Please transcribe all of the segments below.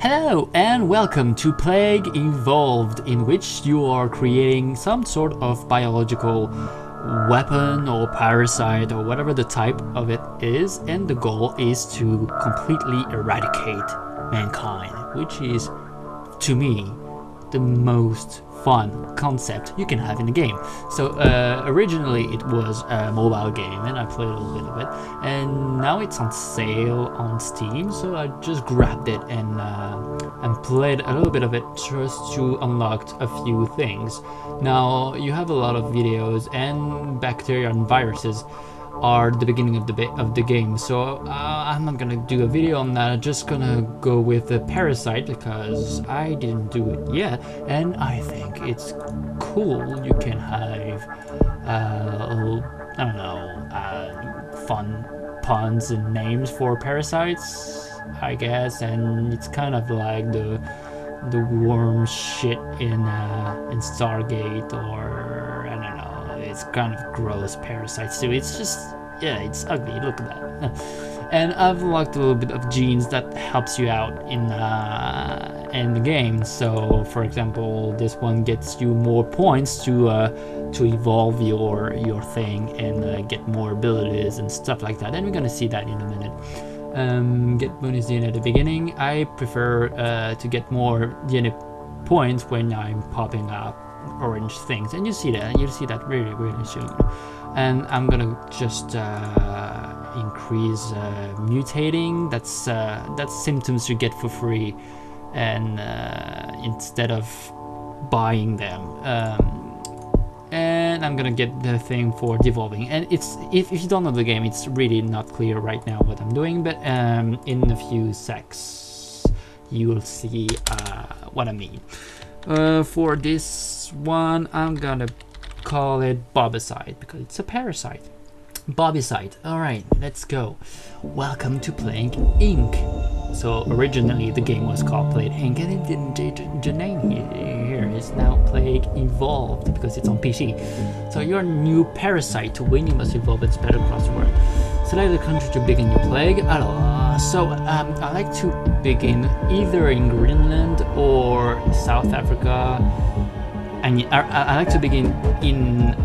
Hello and welcome to Plague Evolved, in which you are creating some sort of biological weapon or parasite or whatever the type of it is, and the goal is to completely eradicate mankind, which is, to me, the most fun concept you can have in the game. So originally it was a mobile game and I played a little bit of it, and now it's on sale on Steam, so I just grabbed it and played a little bit of it just to unlock a few things. Now you have a lot of videos, and bacteria and viruses are the beginning of the game, so I'm not gonna do a video on that. I'm just gonna go with the Parasite because I didn't do it yet and I think it's cool. You can have I don't know, fun puns and names for parasites, I guess, and it's kind of like the worm shit in Stargate, or I don't know. It's kind of gross parasites too. It's just, yeah, it's ugly. Look at that. And I've unlocked a little bit of genes that helps you out in the game. So, for example, this one gets you more points to evolve your thing and get more abilities and stuff like that. And we're gonna see that in a minute. Get bonus DNA at the beginning. I prefer to get more DNA points when I'm popping up orange things, and you'll see that really soon. And I'm gonna just increase mutating. That's symptoms you get for free, and instead of buying them. And I'm gonna get the thing for devolving. And it's, if you don't know the game, it's really not clear right now what I'm doing, but in a few secs you will see what I mean. For this one, I'm gonna call it Bobbysite because it's a parasite. Bobbysite. Alright, let's go. Welcome to Plague Inc. So originally the game was called Plague Inc, and the name here is now Plague Evolved because it's on PC. So you're a new parasite. To win, you must evolve and spread across the world. Select the country to begin your plague. So I like to begin either in Greenland or South Africa, and I like to begin in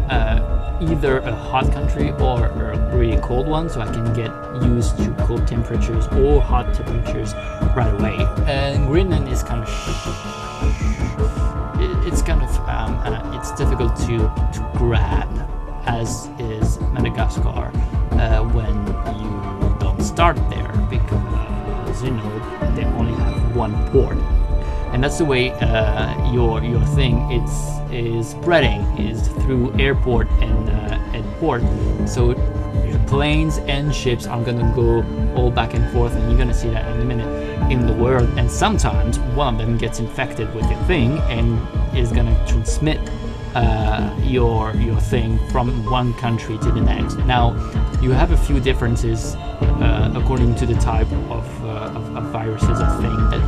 either a hot country or a really cold one, so I can get used to cold temperatures or hot temperatures right away. And Greenland is kind of it's difficult to grab, as is Madagascar when you don't start there, because you know they only have one port, and that's the way your thing is spreading, is through airport and port. So planes and ships are gonna go all back and forth, and you're gonna see that in a minute in the world. And sometimes one of them gets infected with the thing and is gonna transmit your thing from one country to the next. Now you have a few differences according to the type of viruses or thing that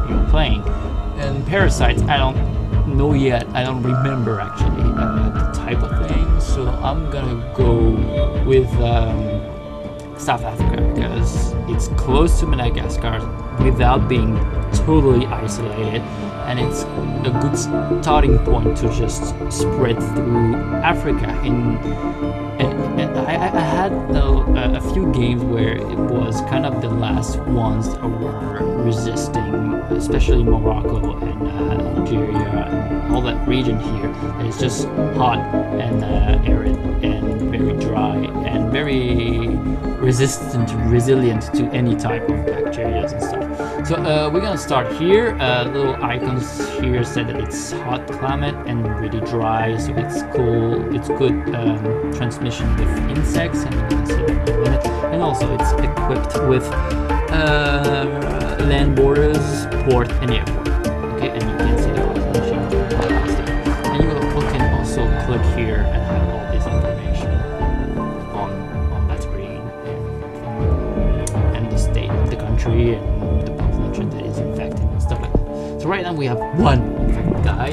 you're playing. And parasites, I don't know yet. I don't remember actually the type of thing. So I'm gonna go with South Africa because it's close to Madagascar without being totally isolated, and it's a good starting point to just spread through Africa. And I had a few games where it was kind of the last ones that were resisting, especially Morocco and Algeria and all that region here. And it's just hot and arid and very dry and very resilient to any type of bacteria and stuff. So we're gonna start here. Little icons here said that it's hot climate and really dry, so it's cool. It's good transmission with insects, and we're gonna see that in a minute. And also it's equipped with land borders, port, and airport. Okay, and you can see that was fantastic. And you can also click here and have all this information on that screen, and the state of the country and the population that is infected and stuff like that. So right now we have one infected guy,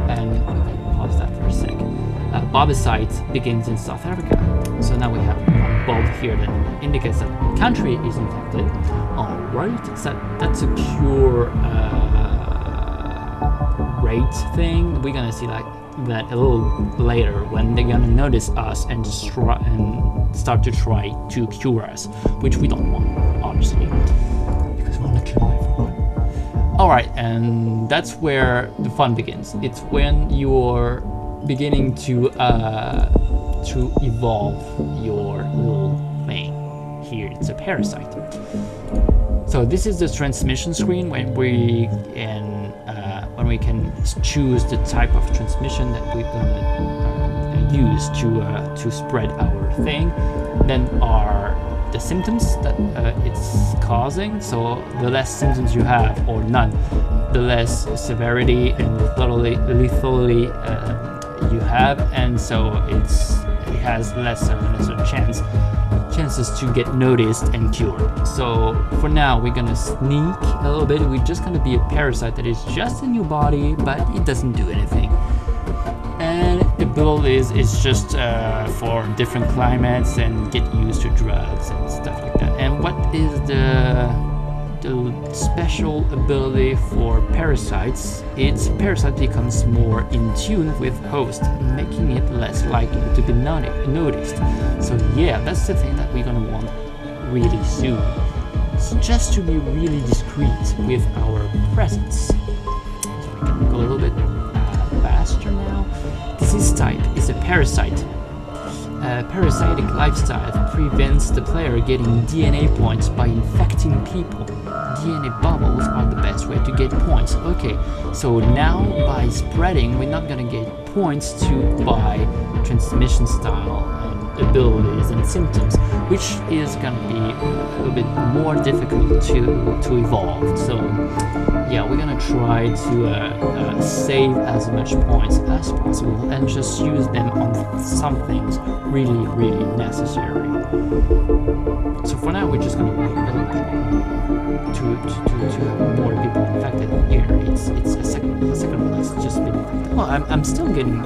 and we can pause that for a sec. Bobbysite begins in South Africa. So now we have one bulb here that indicates that the country is infected. All right, so that's a cure rate thing. We're gonna see like that a little later when they're gonna notice us and start to try to cure us, which we don't want, obviously, because we want to kill everyone. All right, and that's where the fun begins. It's when you're beginning to evolve your little thing. Here, it's a parasite. So this is the transmission screen when we can choose the type of transmission that we're gonna use to spread our thing. Then are the symptoms that it's causing. So the less symptoms you have, or none, the less severity and lethality you have, and so it has lesser and lesser chances to get noticed and cured. So for now, we're gonna sneak a little bit. We're just gonna be a parasite that is just in your body, but it doesn't do anything. And the build is just for different climates and get used to drugs and stuff like that. And what is the special ability for parasites? Its parasite becomes more in tune with host, making it less likely to be noticed. So yeah, that's the thing that we're gonna want really soon. It's just to be really discreet with our presence. So we can go a little bit faster now. Disease type is a parasite. Parasitic lifestyle prevents the player getting DNA points by infecting people. DNA bubbles are the best way to get points. Okay, so now by spreading, we're not gonna get points by transmission style and abilities and symptoms, which is gonna be a little bit more difficult to evolve. So yeah, we're gonna try to save as much points as possible and just use them on some things really, really necessary. So for now, we're just gonna wait a little bit to have more people infected. Here, it's a second less just been infected. Well, I'm still getting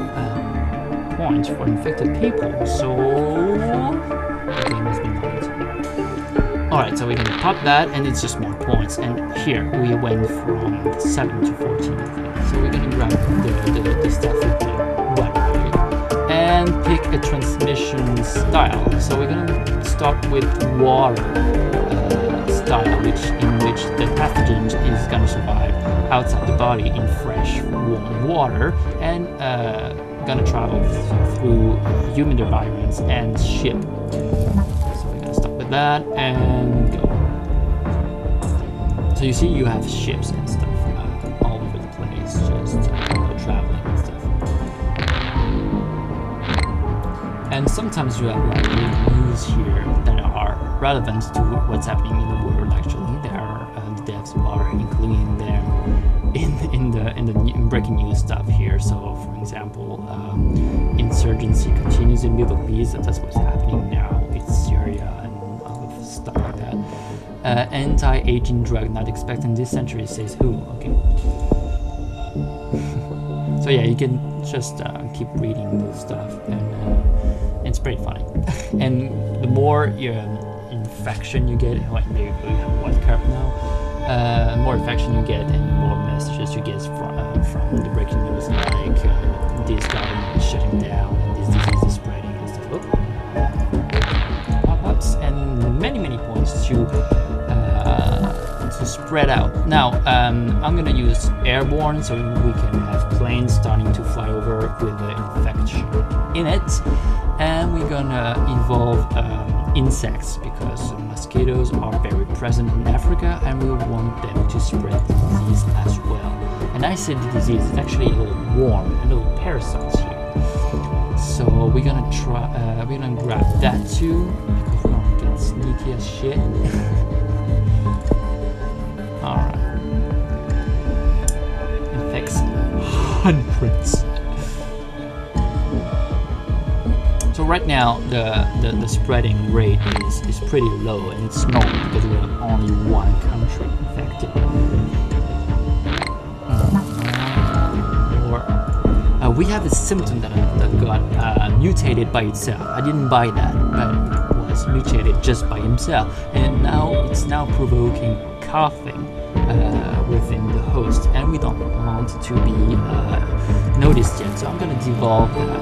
points for infected people, so the game has been loaded. Alright, so we're gonna pop that, and it's just more points. And here we went from 7 to 14, I think. So we're gonna grab the stuff with the weapon and pick a transmission style. So we're gonna start with water style, in which the pathogen is gonna survive outside the body in fresh, warm water, and gonna travel through human environments and ship. With that and go. So you see, you have ships and stuff all over the place, just traveling and stuff. And sometimes you have like news here that are relevant to what's happening in the world. Actually, there are the devs are including them in the breaking news stuff here. So, for example, insurgency continues in Middle East. That's what's happening now. It's Syria. Stuff like that. Anti-aging drug not expected in this century, says who? Okay. So yeah, you can just keep reading this stuff, and it's pretty funny. And the more infection you get, like maybe we have one cup now, more infection you get, and more messages you get from the breaking news, like this government is shutting down, and this disease is spreading and stuff. Oh. And many points to spread out. Now I'm gonna use airborne, so we can have planes starting to fly over with the infection in it, and we're gonna involve insects, because mosquitoes are very present in Africa, and we want them to spread the disease as well. And I said the disease is actually a little worm, a little parasites here. So we're gonna try. We're gonna grab that too, because we want to get sneaky as shit. All right. Infects hundreds. So right now the spreading rate is pretty low, and it's small because we have only one country infected. We have a symptom that got mutated by itself. I didn't buy that, but it was has mutated just by himself, and now it's now provoking coughing within the host, and we don't want to be noticed yet. So I'm gonna devolve that.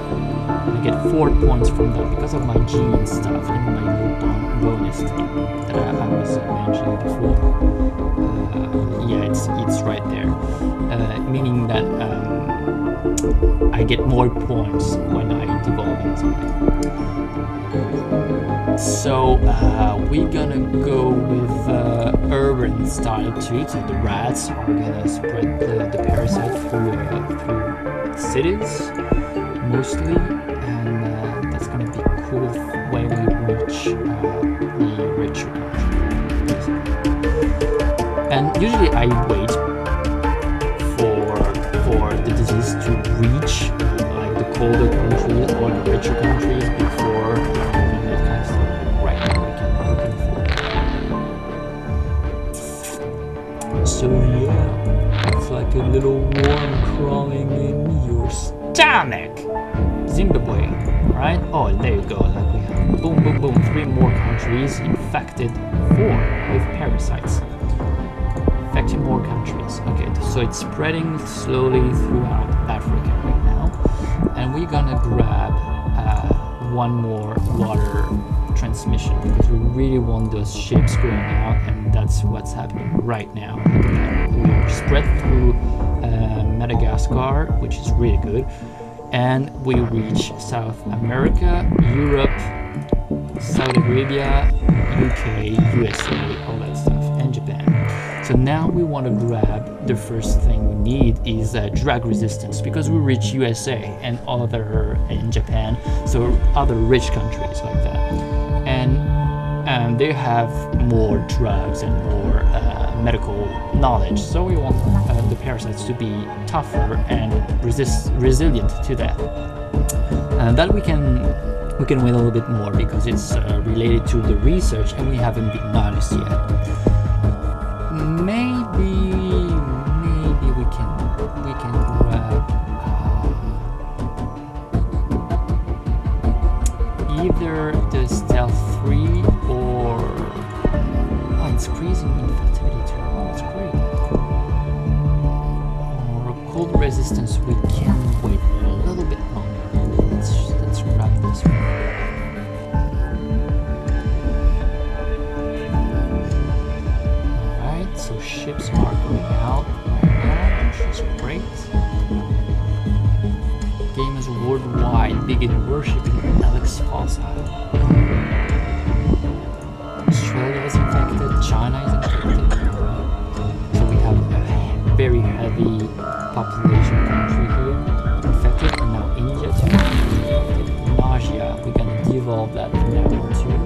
I get 4 points from that because of my gene stuff and my little bonus thing that I was mentioning before. Yeah, it's right there, meaning that I get more points when I devolve into something. So we're gonna go with urban style too. So the rats are gonna spread the parasite through cities mostly, and that's gonna be cool when we reach the richer countries. And usually I wait for the disease to reach like the colder countries or the richer countries before doing that kind of stuff. Right now we can so yeah, it's like a little worm crawling in your stomach. Zimbabwe, right? Oh, there you go. Like we have boom, boom, boom. 3 more countries infected, 4 with parasites. Infecting more countries. Okay, so it's spreading slowly throughout Africa right now, and we're gonna grab one more water transmission because we really want those ships going out, and that's what's happening right now. We're spread through Madagascar, which is really good, and we reach South America, Europe, Saudi Arabia, UK, USA, all that stuff, and Japan. So now we want to grab the first thing we need is drug resistance, because we reach USA and in Japan, so other rich countries like that, and they have more drugs and more medical knowledge. So we want the parasites to be tougher and resilient to that, and that we can win a little bit more because it's related to the research, and we haven't been noticed yet. Maybe we can grab either the stealth 3 or it's increasing infectivity too. Oh, that's great. Or cold resistance. We can wait a little bit longer. Let's grab this one. So ships are going out right now, which is great. Gamers worldwide begin worshipping Alex Fossil. Australia is infected, China is infected. So we have a very heavy population country here infected, and now India too. Nausea, we're gonna devolve that from now on too.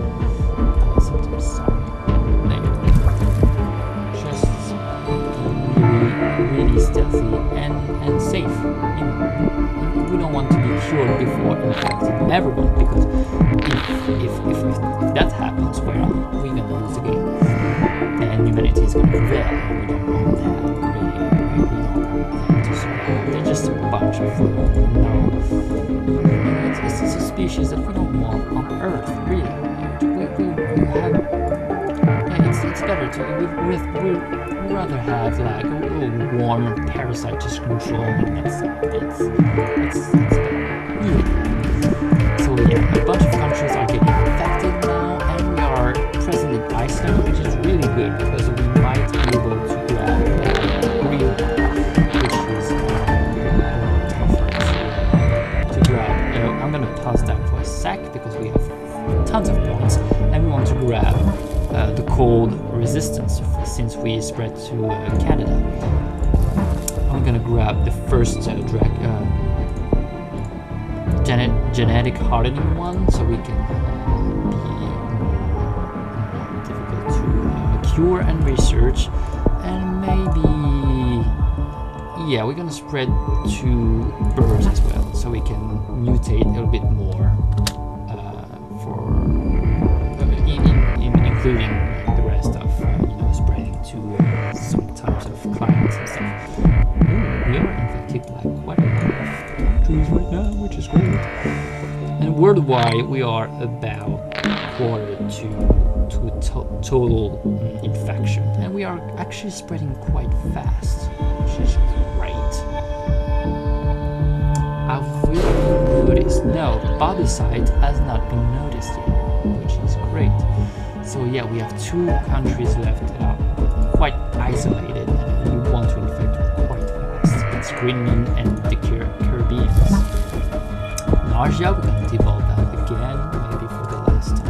Sometimes sorry. Really stealthy and safe. We don't want to be cured before infecting everyone, because if that happens, well, we're gonna lose the game, and humanity is gonna prevail, and we don't want that. Really don't want them to survive. They're just a bunch of it's a species that we don't want on Earth. Really, we have. It's better to we'd rather have like a little warm parasite just controlling that stuff. It's better. So yeah, a bunch of countries are getting infected now, and we are present in Iceland, which is really good because we might be able to grab real, which is tougher to grab. I'm gonna pause that for a sec because we have tons of points, and we want to grab the cold resistance since we spread to Canada. I'm gonna grab the first genetic hardening one, so we can be difficult to cure and research, and maybe we're gonna spread to birds as well, so we can mutate a little bit more including the rest of spreading to some types of clients and stuff. We are infected like quite a lot of countries right now, which is great. And worldwide we are about quarter to total infection, and we are actually spreading quite fast, which is great. Have we been noticed? No, Bobbysite has not been noticed yet, which is great. So yeah, we have 2 countries left that are quite isolated, and we want to infect quite fast. It's Greenland and the Caribbean. Nausea, we're going to develop that again, maybe for the last time.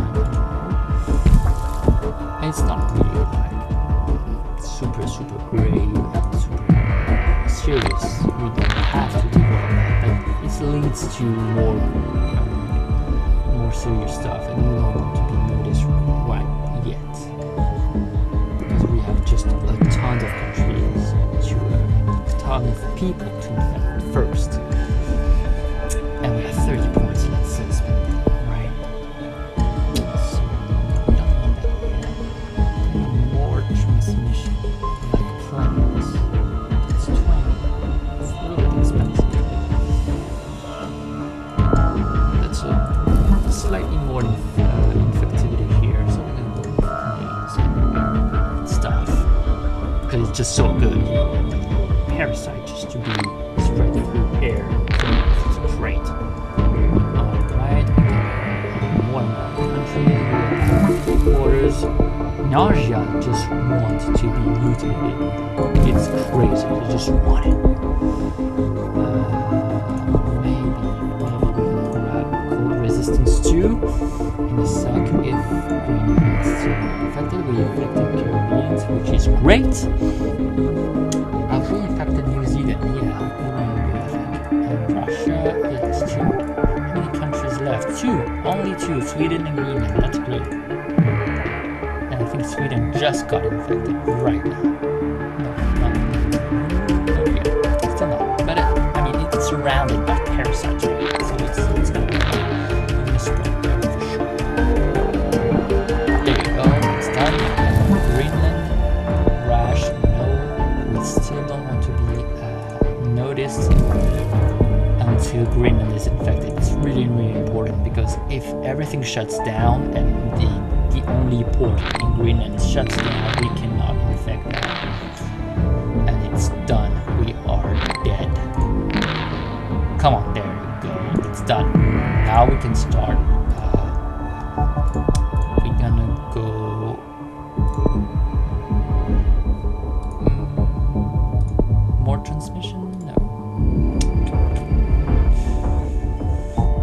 And it's not really like super grave and super serious. We don't have to develop that, but it leads to more serious stuff, and we don't want to be noticed right yet, because we have just a ton of countries to a ton of people to infect first. And we have 30 points, let's spend them, right? So we don't want that yet. More transmission, like planes. It's 20. It's a little bit expensive. That's a slightly more infectivity here, so we're gonna go with planes and stuff. Because it's just so good, you know, like Parasite just to be spread through air. It's great. Alright, more and more countries, quarters. Nausea just wants to be mutated. It's crazy, they just want it. Maybe we can grab cold resistance too. In a sec, if Greenland is still infected, we infected Caribbeans, which is great. Have we infected New Zealand? Yeah, we're really good, I think. And Russia is 2. How many countries left? 2. Only 2. Sweden and Greenland. That's great. And I think Sweden just got infected right now. No, not okay. Still not. But I mean, it's surrounded by parasites, right? So it's gonna spread there for sure. There you go. It's done. Greenland. Rash. No. We still don't want to be noticed until Greenland is infected. It's really important, because if everything shuts down and the only port in Greenland shuts down, we cannot infect that. And it's done. We are dead. Come on, there you go. It's done. Now we can start. We're gonna go. More transmission? No.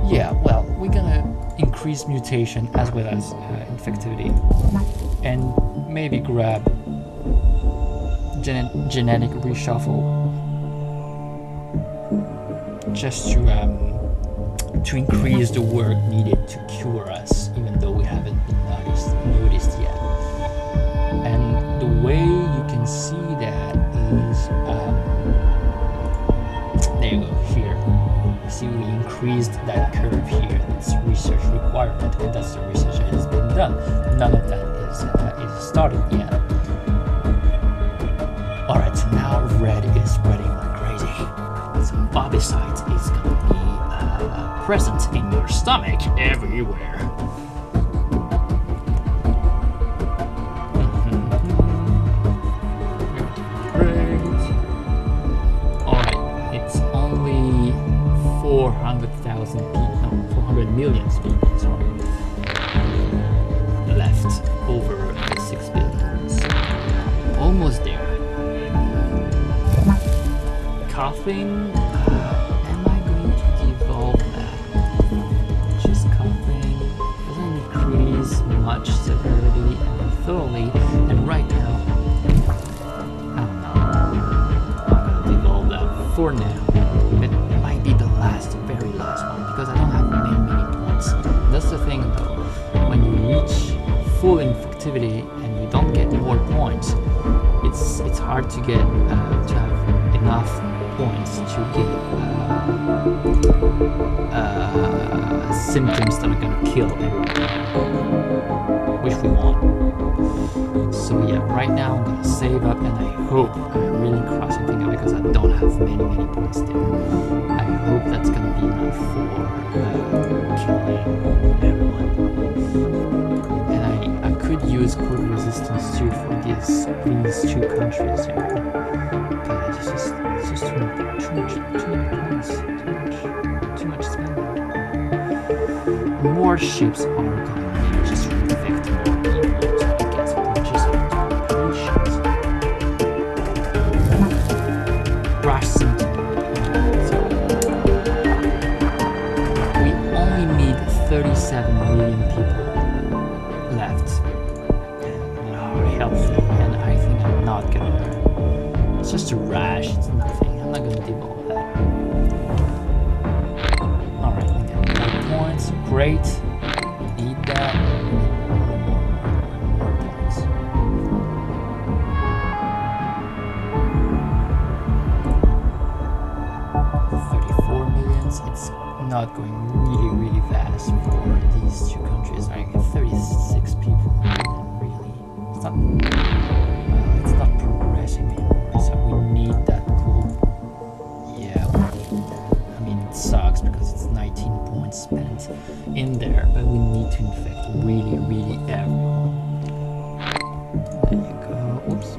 Yeah, well, we're gonna increase mutation as well as infectivity, and maybe grab genetic reshuffle just to increase the work needed to cure us, even though we haven't been noticed yet. And the way you can see that is there you go, here. See, we increased that curve here. That's research requirement, and that's the research that has been done. None of that is started yet. Alright, so now red is spreading like crazy. So Bobbysite is going to be present in your stomach everywhere. Great. Alright, it's only 400,000 people, no, 400 million people, sorry, left over the 6 billion. So almost there. Coughing, am I going to devolve that? Just coughing doesn't increase much severity and thoroughly, and right now, I don't know, I'm gonna devolve that for now. It might be the very last one, because I don't have many points. That's the thing though, when you reach full infectivity and you don't get more points, it's hard to get to have enough points to get symptoms that are gonna kill everyone, which we want. So yeah, right now I'm gonna save up, and I hope, I'm really crossing fingers because I don't have many points there. I hope that's gonna be enough for killing everyone. use code resistance too for these two countries here. But it's just too many points, too much spending. More ships are gonna just infect more people, so I guess we'll just have to be patient. Rush sentiment. So we only need 37 million people left and are healthy, and I think I'm not gonna. It's just a rash, it's nothing. I'm not gonna devolve that. Alright, we got more points, great. Need that. More points. $34 million. It's not going really fast for these two countries. I get 36 people. Really, it's not progressing anymore. So we need that cool. Yeah, we need that. I mean, it sucks because it's 19 points spent in there, but we need to infect really everyone. There you go. Oops.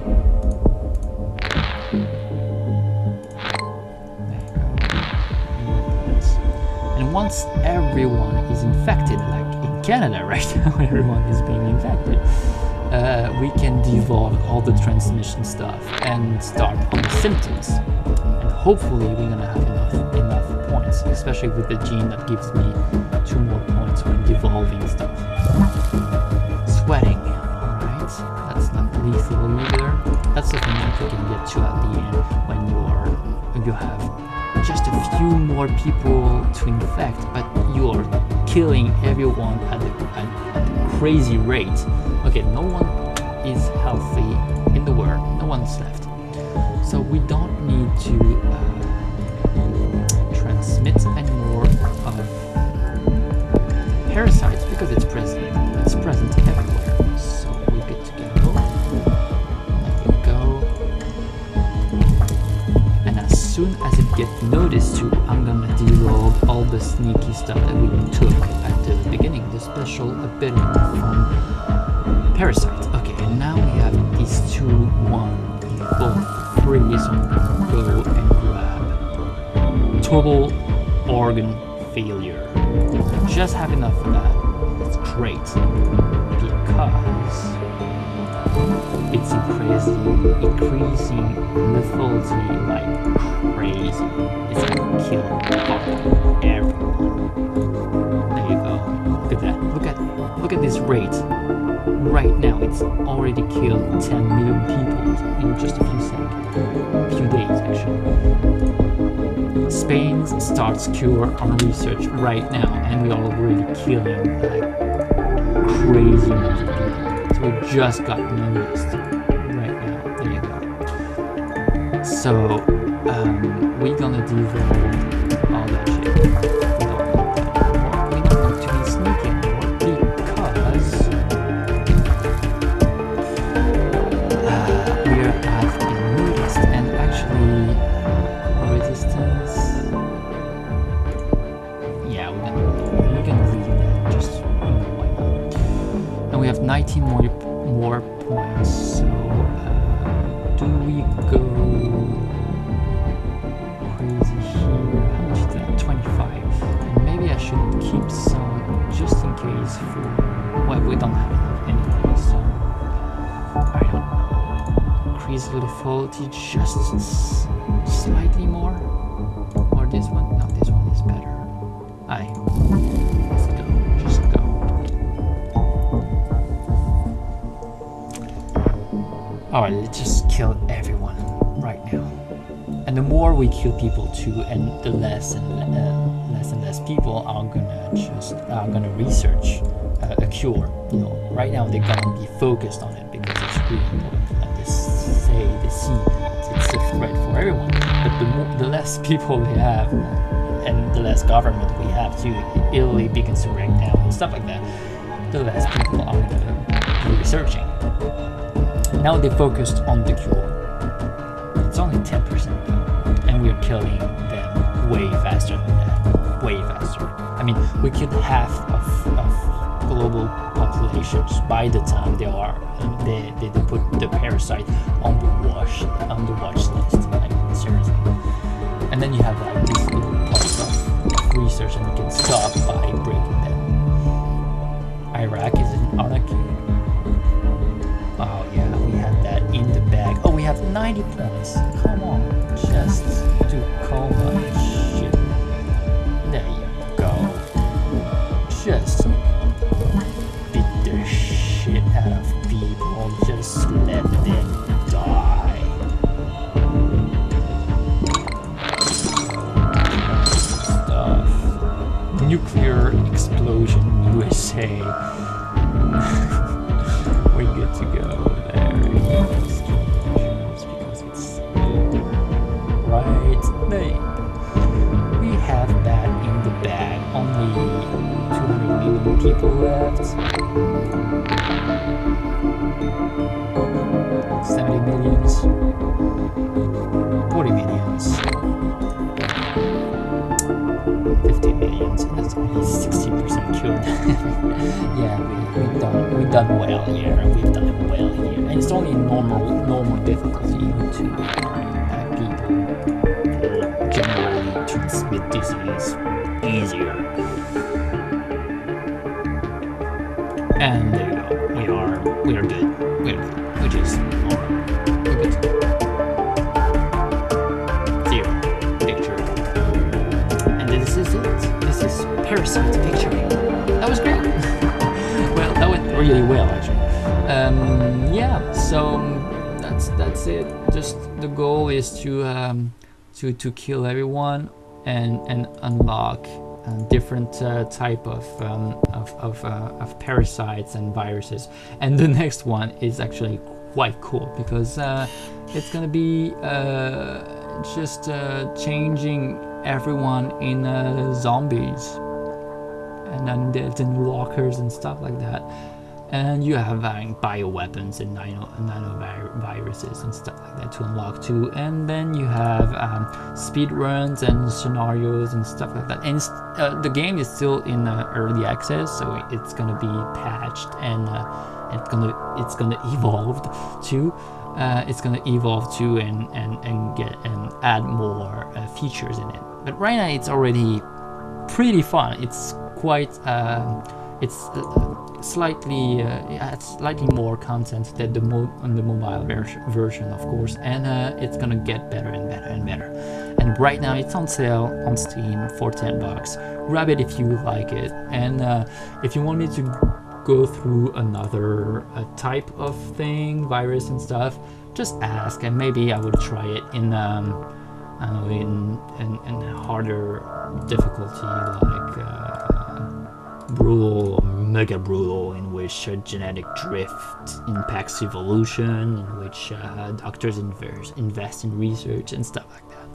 And once everyone is infected, like in Canada right now, everyone is being infected, we can devolve all the transmission stuff and start on the symptoms. And hopefully we're gonna have enough points, especially with the gene that gives me 2 more points when devolving stuff. Sweating, alright, that's not lethal either. That's the thing that you can get to at the end when you have just a few more people to infect, but you are killing everyone at a crazy rate. Okay, no one is healthy in the world, no one's left. So we don't need to transmit any more of parasites because it's present everywhere. So we're good to go. There we go. And as soon as it gets noticed too, I'm gonna devolve all the sneaky stuff that we took at the beginning, the special ability from Parasite. Okay, and now we have these 2-1 people free, so I'm gonna go and grab total organ failure. Just have enough of that. It's great because it's increasing lethality like crazy. It's gonna kill everyone. There you go. Look at that. Look at this rate. Right now, it's already killed 10 million people in just a few days actually. Spain starts cure on research right now, and we are already killing like crazy amounts of people. So we just got noticed right now. There you go. So we're gonna devolve all that shit. We don't need to be sneaky anymore because we have been noticed, and actually resistance. Yeah, we're gonna leave that. Just why not? And we have 19 more points. So do we go crazy here? How much is that? 25. And maybe I should keep some just in case for. Well, we don't have enough anyway, so I don't know. Increase lethality just slightly more, or this one? No, this one is better. Aye, let's go. Just go. Alright, let's just kill everyone right now. And the more we kill people too, and the less and less people are gonna research a cure. You know, right now they're gonna be focused on it because it's really important. Like they see it's a threat for everyone. But the less people we have, and the less government we have to Italy begins to break down and stuff like that, the less people are gonna be researching. Now they focused on the cure. It's only 10% though, and we're killing them way faster than that. Way faster. I mean, we killed half of global populations by the time they put the parasite on the watch list. Like, seriously. And then you have like these little parts of research, and you can stop by breaking them. Iraq is an anarchy. Oh yeah, we have that in the bag. Oh, we have 90 points. Come on, just to call my shit. There you go. Just beat the shit out of people. Just let them die. Stuff. Nuclear explosion, USA. We're good to go there. Because it's right there. We have that in the bag. Only 200 million people left. 70 millions. 40 millions. 50 millions. And that's only 60% cured. Yeah, we've done well here. We've done well here. And it's only normal difficulty to people generally transmit disease easier. And there you go. We are good. We're good. Which is alright. We're good. Zero picture. And this is it. This is Parasite picture. That was great. Well, that went really well actually. Yeah. So that's it. Just the goal is to kill everyone and unlock different type of parasites and viruses. And the next one is actually quite cool because it's gonna be just changing everyone in zombies and undead and walkers and stuff like that. And you have bioweapons and nanoviruses and stuff like that to unlock too. And then you have speed runs and scenarios and stuff like that. And the game is still in early access, so it's gonna be patched and it's gonna evolve too. It's gonna evolve too and add more features in it. But right now it's already pretty fun. It's quite it's slightly more content than on the mobile version, of course, and it's gonna get better and better and better. And right now it's on sale on Steam for $10. Grab it if you like it. And if you want me to go through another type of thing, virus and stuff, just ask, and maybe I would try it in I don't know, in harder difficulty, like brutal or mega brutal, in which genetic drift impacts evolution, in which doctors invest in research and stuff like that.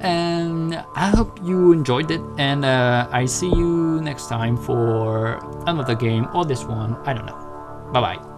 And I hope you enjoyed it, and I see you next time for another game, or this one, I don't know. Bye bye.